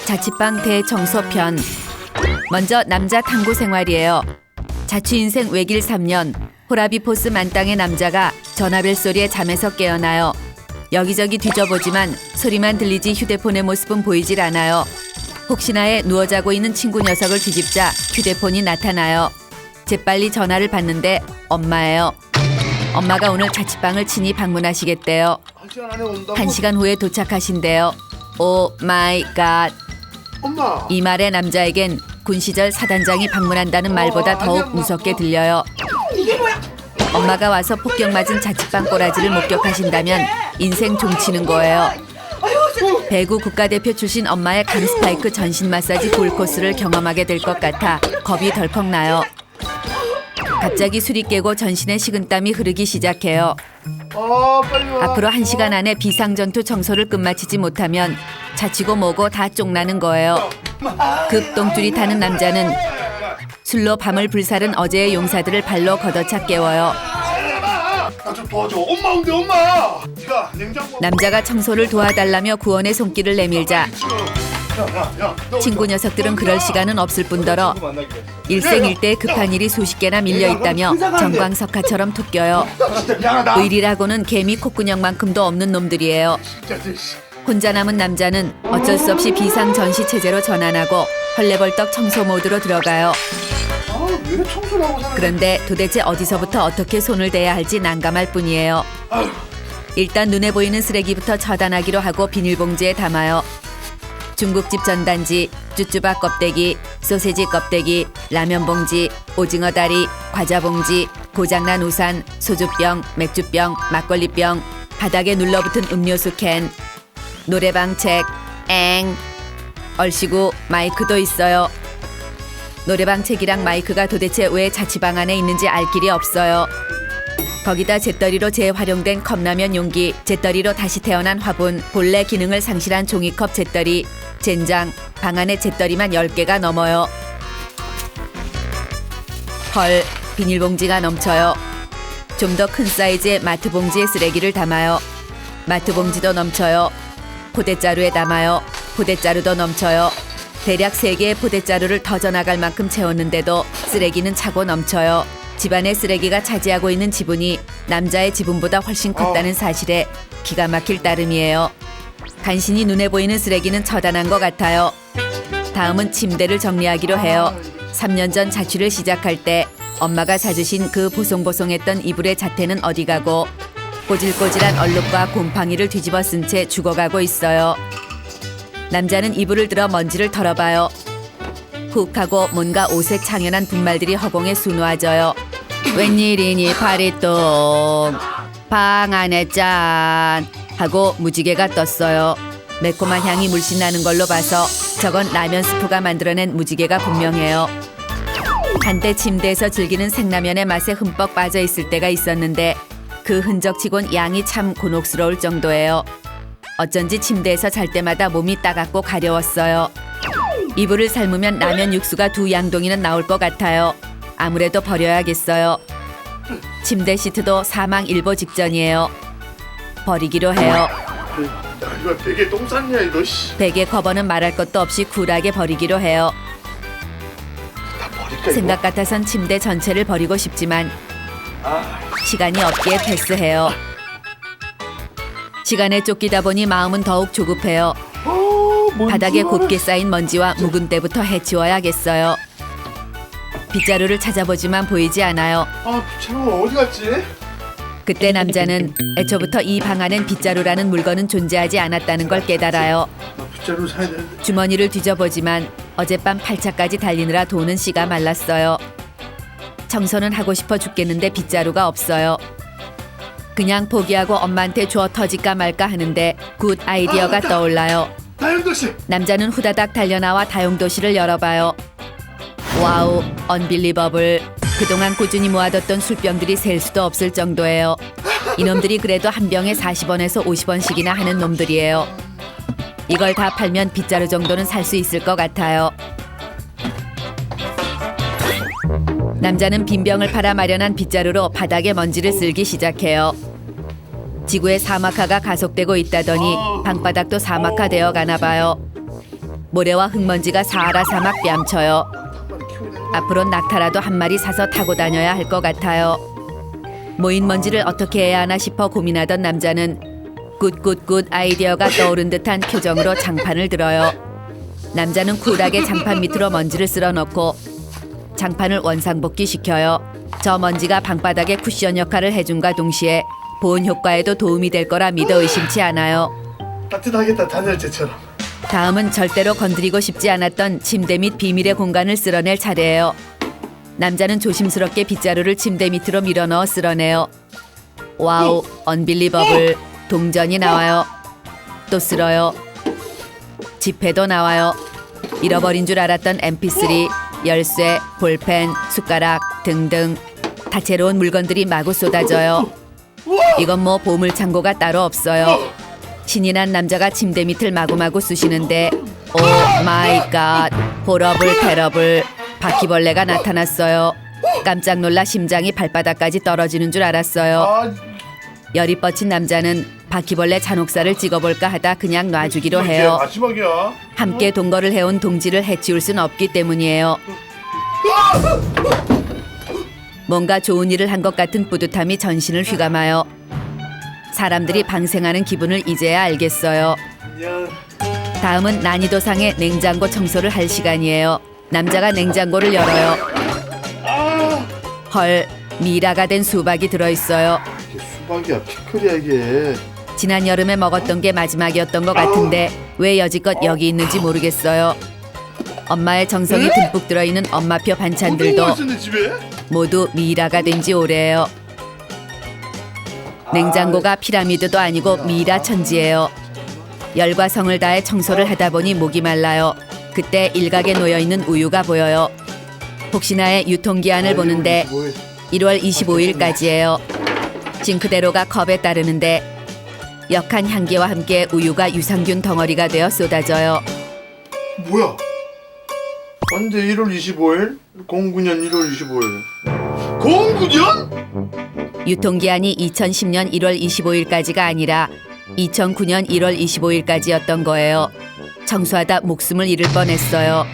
자취방 대청소편. 먼저 남자 탐구 생활이에요. 자취 인생 외길 3년, 호라비 포스 만땅의 남자가 전화벨 소리에 잠에서 깨어나요. 여기저기 뒤져보지만 소리만 들리지 휴대폰의 모습은 보이질 않아요. 혹시나에 누워 자고 있는 친구 녀석을 뒤집자 휴대폰이 나타나요. 재빨리 전화를 받는데 엄마예요. 엄마가 오늘 자취방을 친히 방문하시겠대요. 1시간 후에 도착하신대요. 오 마이 갓. 엄마. 이 말에 남자에겐 군 시절 사단장이 방문한다는 말보다 더욱 무섭게 들려요. 이게 뭐야? 엄마가 와서 폭격 맞은 자취방 꼬라지를 목격하신다면 인생 종치는 거예요. 배구 국가대표 출신 엄마의 강스파이크 전신 마사지 골 코스를 경험하게 될 것 같아 겁이 덜컥 나요. 갑자기 술이 깨고 전신에 식은땀이 흐르기 시작해요. 빨리 와. 앞으로 1시간 안에 비상전투 청소를 끝마치지 못하면 자치고 뭐고 다 쫑나는 거예요. 급 똥줄이 타는 남자는 술로 밤을 불살은 어제의 용사들을 발로 걷어차 깨워요. 나 좀 도와줘. 엄마 온대 엄마. 네가 냉장고. 남자가 청소를 도와달라며 구원의 손길을 내밀자 친구 녀석들은 그럴 시간은 없을 뿐더러 일생일대에 급한 일이 수십 개나 밀려 있다며 정광석화처럼 툭 껴요. 진짜 미안하다. 의리라고는 개미 콧구녕만큼도 없는 놈들이에요. 혼자 남은 남자는 어쩔 수 없이 비상 전시 체제로 전환하고 헐레벌떡 청소 모드로 들어가요. 왜 청소를 하고 사는 그런데 도대체 어디서부터 어떻게 손을 대야 할지 난감할 뿐이에요. 일단 눈에 보이는 쓰레기부터 처단하기로 하고 비닐봉지에 담아요. 중국집 전단지, 쭈쭈바 껍데기, 소세지 껍데기, 라면 봉지, 오징어 다리, 과자 봉지, 고장난 우산, 소주병, 맥주병, 막걸리병, 바닥에 눌러붙은 음료수 캔, 노래방 책, 얼씨구 마이크도 있어요. 노래방 책이랑 마이크가 도대체 왜 자취방 안에 있는지 알 길이 없어요. 거기다 잿더리로 재활용된 컵라면 용기, 잿더리로 다시 태어난 화분, 본래 기능을 상실한 종이컵 잿더리, 젠장, 방 안에 잿더리만 10개가 넘어요. 헐, 비닐봉지가 넘쳐요. 좀 더 큰 사이즈의 마트봉지에 쓰레기를 담아요. 마트봉지도 넘쳐요. 포대자루에 담아요. 포대자루도 넘쳐요. 대략 3개의 포대자루를 터져나갈 만큼 채웠는데도 쓰레기는 차고 넘쳐요. 집안의 쓰레기가 차지하고 있는 지분이 남자의 지분보다 훨씬 컸다는 사실에 기가 막힐 따름이에요. 간신히 눈에 보이는 쓰레기는 처단한 것 같아요. 다음은 침대를 정리하기로 해요. 3년 전 자취를 시작할 때 엄마가 사주신 그 보송보송했던 이불의 자태는 어디 가고 꼬질꼬질한 얼룩과 곰팡이를 뒤집어 쓴 채 죽어가고 있어요. 남자는 이불을 들어 먼지를 털어봐요. 훅 하고 뭔가 오색 창연한 분말들이 허공에 수놓아져요. 웬일이니 파리똥, 방 안에 짠 하고 무지개가 떴어요. 매콤한 향이 물씬 나는 걸로 봐서 저건 라면 스프가 만들어낸 무지개가 분명해요. 한때 침대에서 즐기는 생라면의 맛에 흠뻑 빠져 있을 때가 있었는데 그 흔적치곤 양이 참 곤혹스러울 정도예요. 어쩐지 침대에서 잘 때마다 몸이 따갑고 가려웠어요. 이불을 삶으면 라면 육수가 2양동이는 나올 것 같아요. 아무래도 버려야겠어요. 침대 시트도 사망일보 직전이에요. 버리기로 해요. 야 이거 베개 똥 쌌냐 이거 씨. 베개 커버는 말할 것도 없이 쿨하게 버리기로 해요. 다 버릴까 생각 같아선 침대 전체를 버리고 싶지만 시간이 없기에 패스해요. 시간에 쫓기다 보니 마음은 더욱 조급해요. 바닥에 곱게 쌓인 먼지와 묵은 때부터 해치워야겠어요. 빗자루를 찾아보지만 보이지 않아요. 빗자루 어디 갔지? 그때 남자는 애초부터 이 방 안엔 빗자루라는 물건은 존재하지 않았다는 걸 깨달아요. 빗자루 사야 되는데. 주머니를 뒤져보지만 어젯밤 8차까지 달리느라 돈은 씨가 말랐어요. 청소는 하고 싶어 죽겠는데 빗자루가 없어요. 그냥 포기하고 엄마한테 줘 터질까 말까 하는데 굿 아이디어가 떠올라요. 다영도씨. 남자는 후다닥 달려나와 다용도실을 열어봐요. 와우, 언빌리버블. 그동안 꾸준히 모아뒀던 술병들이 셀 수도 없을 정도예요. 이놈들이 그래도 한 병에 40원에서 50원씩이나 하는 놈들이에요. 이걸 다 팔면 빗자루 정도는 살 수 있을 것 같아요. 남자는 빈 병을 팔아 마련한 빗자루로 바닥에 먼지를 쓸기 시작해요. 지구의 사막화가 가속되고 있다더니 방바닥도 사막화되어 가나 봐요. 모래와 흙먼지가 사하라 사막 뺨쳐요. 앞으로 낙타라도 한 마리 사서 타고 다녀야 할 것 같아요. 모인 먼지를 어떻게 해야 하나 싶어 고민하던 남자는 굿굿굿 아이디어가 떠오른 듯한 표정으로 장판을 들어요. 남자는 쿨하게 장판 밑으로 먼지를 쓸어넣고 장판을 원상복귀 시켜요. 저 먼지가 방바닥에 쿠션 역할을 해준과 동시에 보온 효과에도 도움이 될 거라 믿어 의심치 않아요. 따뜻하겠다, 단열재처럼. 다음은 절대로 건드리고 싶지 않았던 침대 및 비밀의 공간을 쓸어낼 차례예요. 남자는 조심스럽게 빗자루를 침대 밑으로 밀어넣어 쓸어내요. 와우, 언빌리버블. 동전이 나와요. 또 쓸어요. 지폐도 나와요. 잃어버린 줄 알았던 mp3, 열쇠, 볼펜, 숟가락 등등 다채로운 물건들이 마구 쏟아져요. 이건 뭐 보물창고가 따로 없어요. 신이 난 남자가 침대 밑을 마구마구 쑤시는데 오 마이 갓, 호러블 테러블. 바퀴벌레가 나타났어요. 깜짝 놀라 심장이 발바닥까지 떨어지는 줄 알았어요. 아, 열이 뻗친 남자는 바퀴벌레 잔혹사를 찍어볼까 하다 그냥 놔주기로 이제 해요. 마지막이야. 함께 동거를 해온 동지를 해치울 순 없기 때문이에요. 뭔가 좋은 일을 한 것 같은 뿌듯함이 전신을 휘감아요. 사람들이 방생하는 기분을 이제야 알겠어요. 안녕. 다음은 난이도상의 냉장고 청소를 할 시간이에요. 남자가 냉장고를 열어요. 아, 헐, 미라가 된 수박이 들어있어요. 이게 수박이야, 피클이야 이게. 지난 여름에 먹었던 게 마지막이었던 것 같은데 왜 여지껏 여기 있는지 모르겠어요. 엄마의 정성이 듬뿍 들어있는 엄마표 반찬들도 있었네 집에. 모두 미라가 된 지 오래예요. 냉장고가 피라미드도 아니고 미라 천지예요. 열과 성을 다해 청소를 하다 보니 목이 말라요. 그때 일각에 놓여있는 우유가 보여요. 혹시나의 유통기한을 보는데 1월 25일까지예요. 징크대로가 컵에 따르는데 역한 향기와 함께 우유가 유산균 덩어리가 되어 쏟아져요. 뭐야? 언제 1월 25일? 09년 1월 25일. 09년? 유통기한이 2010년 1월 25일까지가 아니라 2009년 1월 25일까지였던 거예요. 청소하다 목숨을 잃을 뻔했어요.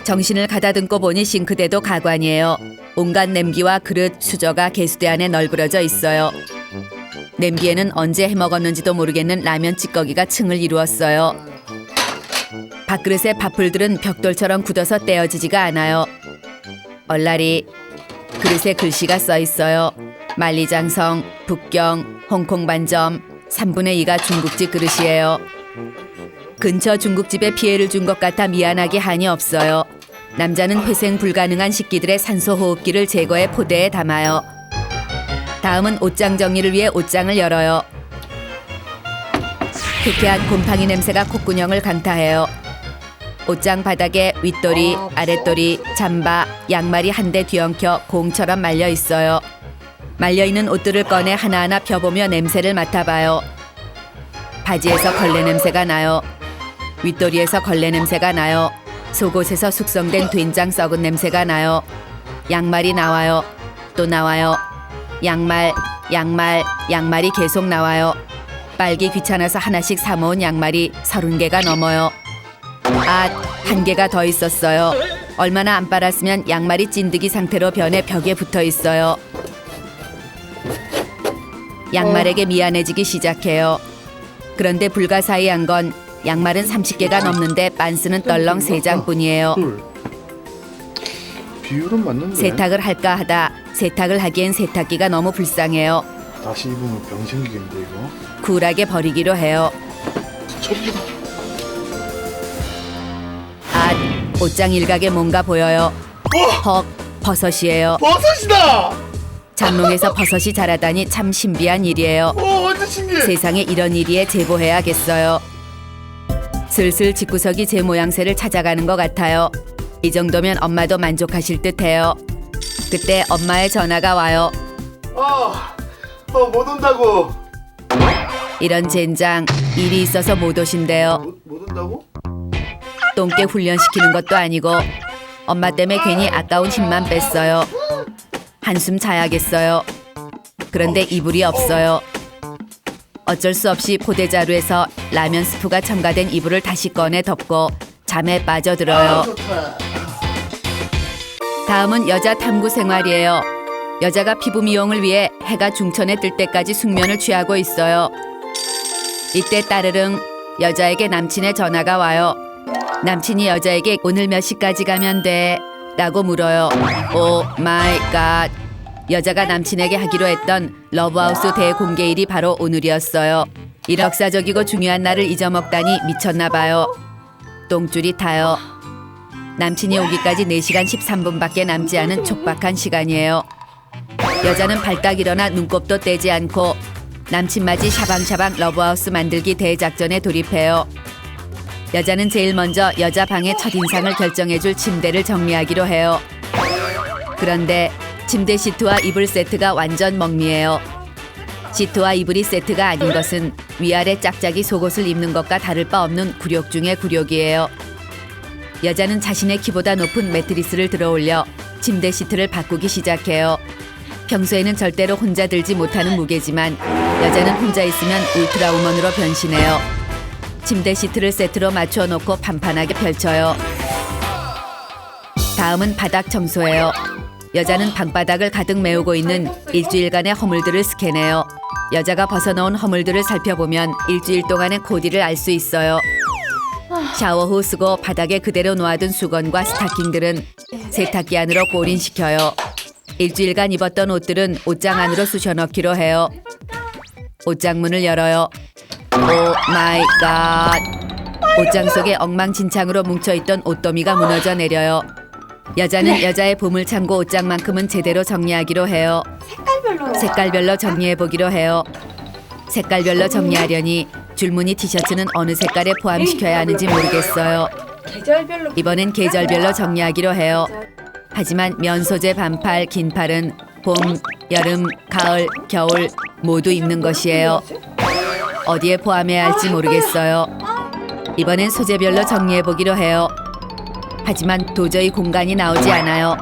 정신을 가다듬고 보니 싱크대도 가관이에요. 온갖 냄비와 그릇, 수저가 개수대 안에 널브러져 있어요. 냄비에는 언제 해먹었는지도 모르겠는 라면 찌꺼기가 층을 이루었어요. 밥그릇에 밥풀들은 벽돌처럼 굳어서 떼어지지가 않아요. 얼라리, 그릇에 글씨가 써 있어요. 만리장성, 북경, 홍콩 반점, 3분의 2가 중국집 그릇이에요. 근처 중국집에 피해를 준 것 같아 미안하게 한이 없어요. 남자는 회생 불가능한 식기들의 산소 호흡기를 제거해 포대에 담아요. 다음은 옷장 정리를 위해 옷장을 열어요. 쾌쾌한 곰팡이 냄새가 콧구녕을 강타해요. 옷장 바닥에 윗도리, 아랫도리, 잠바, 양말이 한데 뒤엉켜 공처럼 말려 있어요. 말려있는 옷들을 꺼내 하나하나 펴보며 냄새를 맡아봐요. 바지에서 걸레 냄새가 나요. 윗도리에서 걸레 냄새가 나요. 속옷에서 숙성된 된장 썩은 냄새가 나요. 양말이 나와요. 또 나와요. 양말이 계속 나와요. 빨기 귀찮아서 하나씩 사모은 양말이 30개가 넘어요. 아, 한 개가 더 있었어요. 얼마나 안 빨았으면 양말이 찐득이 상태로 변해 벽에 붙어 있어요. 양말에게 미안해지기 시작해요. 그런데 불가사의한 건 양말은 30개가 넘는데 빤스는 떨렁 3장뿐이에요. 비율은 맞는데. 세탁을 할까 하다 세탁을 하기엔 세탁기가 너무 불쌍해요. 다시 입으면 병 생기겠는데 이거. 쿨하게 버리기로 해요. 저기다. 아, 옷장 일각에 뭔가 보여요. 헉, 버섯이에요. 버섯이다. 장롱에서 버섯이 자라다니 참 신비한 일이에요. 완전 신기해. 세상에 이런 일이에 제보해야겠어요. 슬슬 집구석이 제 모양새를 찾아가는 것 같아요. 이 정도면 엄마도 만족하실 듯해요. 그때 엄마의 전화가 와요. 못 온다고. 이런 젠장, 일이 있어서 못 오신대요. 못 온다고? 똥개 훈련시키는 것도 아니고 엄마 때문에 괜히 아까운 힘만 뺐어요. 한숨 자야겠어요. 그런데 이불이 없어요. 어쩔 수 없이 포대자루에서 라면 스프가 첨가된 이불을 다시 꺼내 덮고 잠에 빠져들어요. 좋다. 다음은 여자 탐구 생활이에요. 여자가 피부 미용을 위해 해가 중천에 뜰 때까지 숙면을 취하고 있어요. 이때 따르릉 여자에게 남친의 전화가 와요. 남친이 여자에게 오늘 몇 시까지 가면 돼? 라고 물어요. 오 마이 갓. 여자가 남친에게 하기로 했던 러브하우스 대공개일이 바로 오늘이었어요. 이 역사적이고 중요한 날을 잊어먹다니 미쳤나 봐요. 똥줄이 타요. 남친이 오기까지 4시간 13분밖에 남지 않은 촉박한 시간이에요. 여자는 발딱 일어나 눈곱도 떼지 않고 남친 맞이 샤방샤방 러브하우스 만들기 대작전에 돌입해요. 여자는 제일 먼저 여자 방의 첫인상을 결정해줄 침대를 정리하기로 해요. 그런데 침대 시트와 이불 세트가 완전 멍미예요. 시트와 이불이 세트가 아닌 것은 위아래 짝짝이 속옷을 입는 것과 다를 바 없는 굴욕 중의 굴욕이에요. 여자는 자신의 키보다 높은 매트리스를 들어올려 침대 시트를 바꾸기 시작해요. 평소에는 절대로 혼자 들지 못하는 무게지만 여자는 혼자 있으면 울트라우먼으로 변신해요. 침대 시트를 세트로 맞춰놓고 판판하게 펼쳐요. 다음은 바닥 청소예요. 여자는 방바닥을 가득 메우고 있는 일주일간의 허물들을 스캔해요. 여자가 벗어놓은 허물들을 살펴보면 일주일 동안의 코디를 알 수 있어요. 샤워 후 쓰고 바닥에 그대로 놓아둔 수건과 스타킹들은 세탁기 안으로 골인시켜요. 일주일간 입었던 옷들은 옷장 안으로 쑤셔넣기로 해요. 옷장 문을 열어요. 오 마이 갓. 옷장 속에 엉망진창으로 뭉쳐있던 옷더미가 무너져 내려요. 여자는 여자의 보물창고 옷장만큼은 제대로 정리하기로 해요. 색깔별로 정리해보기로 해요. 색깔별로 정리하려니 줄무늬 티셔츠는 어느 색깔에 포함시켜야 하는지 모르겠어요. 계절별로 이번엔 계절별로 정리하기로 해요. 하지만 면 소재 반팔, 긴팔은 봄, 여름, 가을, 겨울 모두 입는 것이에요. 어디에 포함해야 할지 모르겠어요. 이번엔 소재별로 정리해보기로 해요. 하지만 도저히 공간이 나오지 않아요.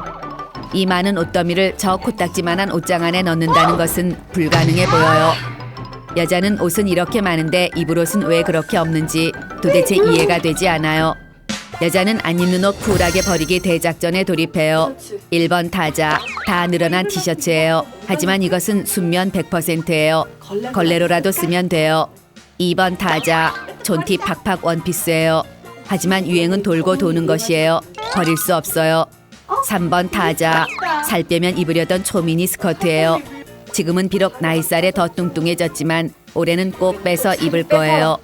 이 많은 옷더미를 저 코딱지만한 옷장 안에 넣는다는 것은 불가능해 보여요. 여자는 옷은 이렇게 많은데 입을 옷은 왜 그렇게 없는지 도대체 이해가 되지 않아요. 여자는 안 입는 옷 쿨하게 버리기 대작전에 돌입해요. 1번 타자, 다 늘어난 티셔츠예요. 하지만 이것은 순면 100%예요. 걸레로라도 쓰면 돼요. 2번 타자, 촌티 팍팍 원피스예요. 하지만 유행은 돌고 도는 것이에요. 버릴 수 없어요. 3번 타자, 살 빼면 입으려던 초미니 스커트예요. 지금은 비록 나이살에 더 뚱뚱해졌지만 올해는 꼭 빼서 입을 거예요.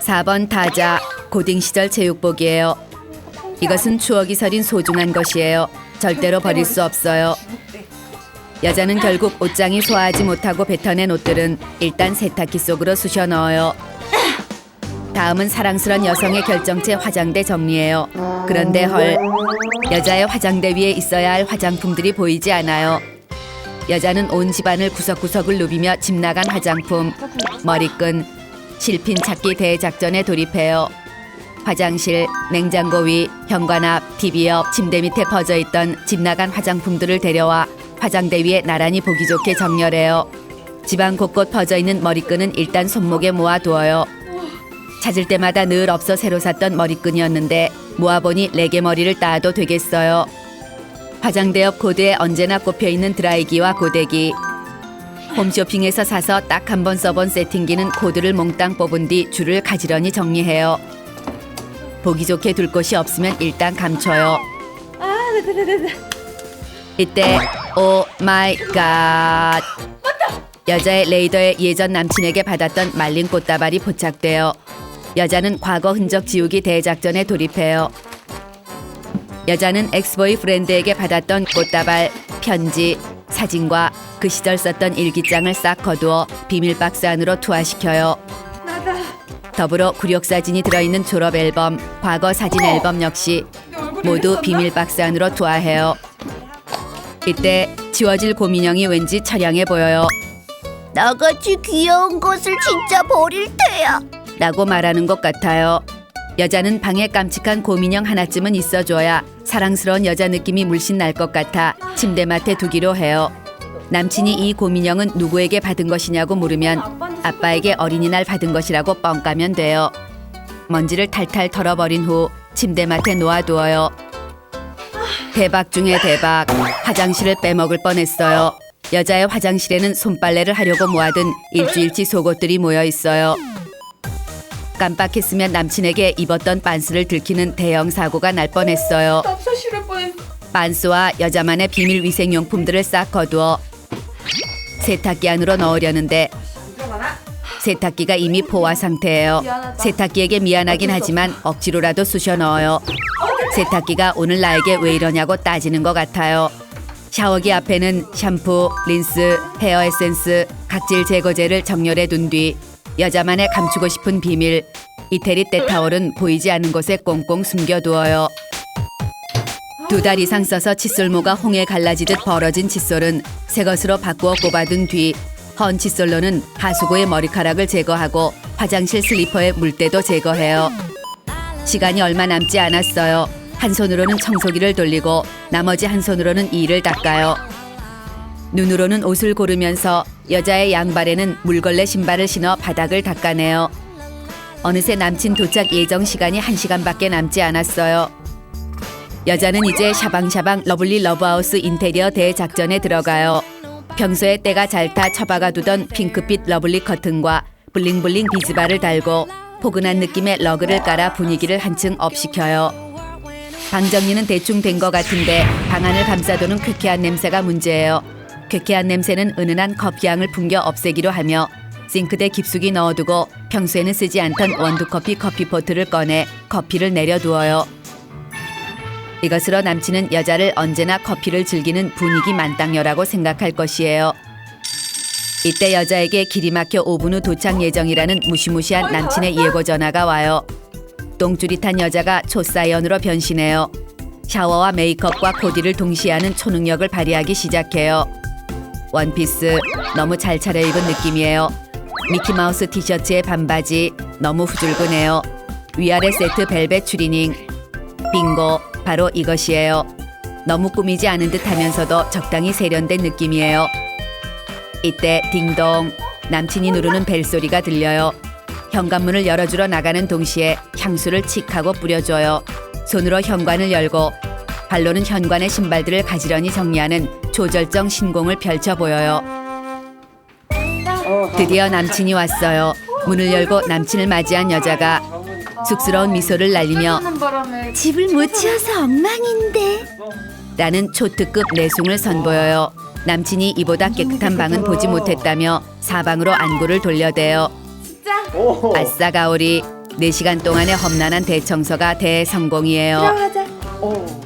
4번 타자, 고딩 시절 체육복이에요. 이것은 추억이 서린 소중한 것이에요. 절대로 버릴 수 없어요. 여자는 결국 옷장이 소화하지 못하고 뱉어낸 옷들은 일단 세탁기 속으로 쑤셔 넣어요. 다음은 사랑스런 여성의 결정체 화장대 정리예요. 그런데 헐, 여자의 화장대 위에 있어야 할 화장품들이 보이지 않아요. 여자는 온 집안을 구석구석을 누비며 집 나간 화장품, 머리끈, 실핀 찾기 대작전에 돌입해요. 화장실, 냉장고 위, 현관앞, TV 옆, 침대 밑에 퍼져있던 집 나간 화장품들을 데려와 화장대 위에 나란히 보기 좋게 정렬해요. 집안 곳곳 퍼져있는 머리끈은 일단 손목에 모아두어요. 찾을 때마다 늘 없어 새로 샀던 머리끈이었는데 모아보니 레게 머리를 따도 되겠어요. 화장대 옆 고대에 언제나 꼽혀있는 드라이기와 고데기, 홈쇼핑에서 사서 딱 한 번 써본 세팅기는 코드를 몽땅 뽑은 뒤 줄을 가지런히 정리해요. 보기 좋게 둘 곳이 없으면 일단 감춰요. 이때 오 마이 갓, 여자의 레이더에 예전 남친에게 받았던 말린 꽃다발이 포착돼요. 여자는 과거 흔적 지우기 대작전에 돌입해요. 여자는 엑스보이 프렌드에게 받았던 꽃다발, 편지, 사진과 그 시절 썼던 일기장을 싹 거두어 비밀 박스 안으로 투하시켜요. 더불어 구력사진이 들어있는 졸업 앨범, 과거 사진 앨범 역시 모두 비밀 박스 안으로 투하해요. 이때 지워질 곰인형이 왠지 처량해 보여요. 나같이 귀여운 것을 진짜 버릴 테야. 라고 말하는 것 같아요. 여자는 방에 깜찍한 곰인형 하나쯤은 있어줘야 사랑스러운 여자 느낌이 물씬 날 것 같아 침대맡에 두기로 해요. 남친이 이 곰인형은 누구에게 받은 것이냐고 물으면 아빠에게 어린이날 받은 것이라고 뻥 까면 돼요. 먼지를 탈탈 털어버린 후 침대맡에 놓아두어요. 대박 중에 대박. 화장실을 빼먹을 뻔했어요. 여자의 화장실에는 손빨래를 하려고 모아둔 일주일치 속옷들이 모여 있어요. 깜빡했으면 남친에게 입었던 빤스를 들키는 대형 사고가 날 뻔했어요. 납사 싫을 뻔했어. 빤스와 여자만의 비밀 위생용품들을 싹 거두어 세탁기 안으로 넣으려는데 세탁기가 이미 포화 상태예요. 세탁기에게 미안하긴 하지만 억지로라도 쑤셔 넣어요. 세탁기가 오늘 나에게 왜 이러냐고 따지는 것 같아요. 샤워기 앞에는 샴푸, 린스, 헤어 에센스, 각질 제거제를 정렬해 둔 뒤 여자만의 감추고 싶은 비밀 이태리 때타올은 보이지 않는 곳에 꽁꽁 숨겨두어요. 2달 이상 써서 칫솔모가 홍에 갈라지듯 벌어진 칫솔은 새 것으로 바꾸어 꼽아둔 뒤 헌 칫솔로는 하수구의 머리카락을 제거하고 화장실 슬리퍼의 물때도 제거해요. 시간이 얼마 남지 않았어요. 한 손으로는 청소기를 돌리고 나머지 한 손으로는 이를 닦아요. 눈으로는 옷을 고르면서 여자의 양발에는 물걸레 신발을 신어 바닥을 닦아내요. 어느새 남친 도착 예정 시간이 1시간밖에 남지 않았어요. 여자는 이제 샤방샤방 러블리 러브하우스 인테리어 대작전에 들어가요. 평소에 때가 잘 타 처박아 두던 핑크빛 러블리 커튼과 블링블링 비즈바를 달고 포근한 느낌의 러그를 깔아 분위기를 한층 업시켜요. 방 정리는 대충 된 것 같은데 방 안을 감싸도는 쾌쾌한 냄새가 문제예요. 쾌쾌한 냄새는 은은한 커피향을 풍겨 없애기로 하며 싱크대 깊숙이 넣어두고 평소에는 쓰지 않던 원두커피 커피포트를 꺼내 커피를 내려두어요. 이것으로 남친은 여자를 언제나 커피를 즐기는 분위기 만땅녀라고 생각할 것이에요. 이때 여자에게 길이 막혀 5분 후 도착 예정이라는 무시무시한 남친의 예고 전화가 와요. 똥줄이 탄 여자가 초사이언으로 변신해요. 샤워와 메이크업과 코디를 동시에 하는 초능력을 발휘하기 시작해요. 원피스, 너무 잘 차려입은 느낌이에요. 미키마우스 티셔츠에 반바지, 너무 후줄근해요. 위아래 세트 벨벳 추리닝. 빙고, 바로 이것이에요. 너무 꾸미지 않은 듯 하면서도 적당히 세련된 느낌이에요. 이때 딩동, 남친이 누르는 벨소리가 들려요. 현관문을 열어주러 나가는 동시에 향수를 칙 하고 뿌려줘요. 손으로 현관을 열고 발로는 현관의 신발들을 가지런히 정리하는 초절정 신공을 펼쳐 보여요. 드디어 남친이 왔어요. 문을 열고 남친을 맞이한 여자가 쑥스러운 미소를 날리며 집을 못 치워서 엉망인데. 라는 초특급 내숭을 선보여요. 남친이 이보다 깨끗한 방은 보지 못했다며 사방으로 안구를 돌려대요. 아싸 가오리, 4시간 동안의 험난한 대청소가 대성공이에요. 들어가자.